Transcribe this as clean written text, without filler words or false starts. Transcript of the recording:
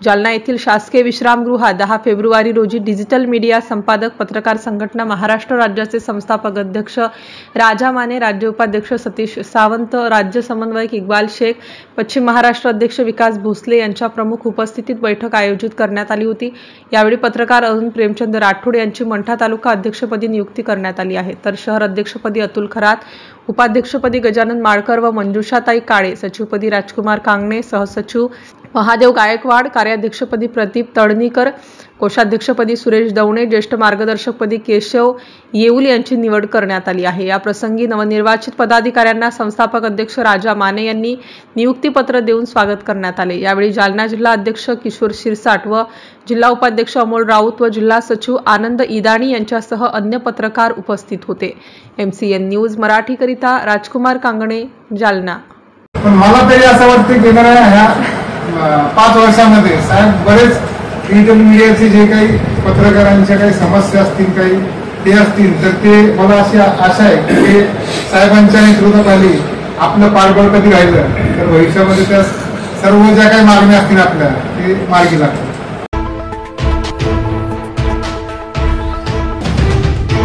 जालना येथील शासकीय विश्रामगृहात 10 फेब्रुवारी रोजी डिजिटल मीडिया संपादक पत्रकार संघटना महाराष्ट्र राज्याचे संस्थापक अध्यक्ष राजा माने, राज्य उपाध्यक्ष सतीश सावंत, राज्य समन्वयक इक्बाल शेख, पश्चिम महाराष्ट्र अध्यक्ष विकास भोसले यांच्या प्रमुख उपस्थितीत बैठक आयोजित करण्यात आली होती। यावेळी पत्रकार अरुण प्रेमचंद राठोड यांची मंठा तालुका अध्यक्षपदी नियुक्ती करण्यात आली आहे, तर शहर अध्यक्षपदी अतुल खरात, उपाध्यक्षपदी गजानन माळकर व मंजुषाताई काळे, सचिवपदी राजकुमार कांगणे, सहसचिव महादेव गायकवाड, कार्याध्यक्षपदी प्रदीप तळणीकर, कोषाध्यक्षपदी सुरेश दवणे, ज्येष्ठ मार्गदर्शकपदी केशव येऊल यांची निवड करण्यात आली आहे। या प्रसंगी नवनिर्वाचित पदाधिकाऱ्यांना संस्थापक अध्यक्ष राजा माने यांनी नियुक्तीपत्र देऊन स्वागत करण्यात आले। यावेळी जालना जिल्हा अध्यक्ष किशोर शिरसाट व जिल्हा उपाध्यक्ष अमोल राऊत व जिल्हा सचिव आनंद इदाणी यांच्यासह अन्य पत्रकार उपस्थित होते। MCN न्यूज मराठी करिता राजकुमार कांगणे, जालना। पण मला तरी असं वाटतं की ह्या 5 वर्षांमध्ये साहेब बरेच डिजिटल मीडियाचे जे काही पत्रकारांच्या काही समस्या असतील, काही ते असतील, तर ते मला अशी आशा आहे की साहेबांच्या नेतृत्वाखाली आपलं पाठबळ कधी राहिलं तर भविष्यामध्ये त्या सर्व ज्या काही मागण्या असतील आपल्या ते मार्गी लागतील।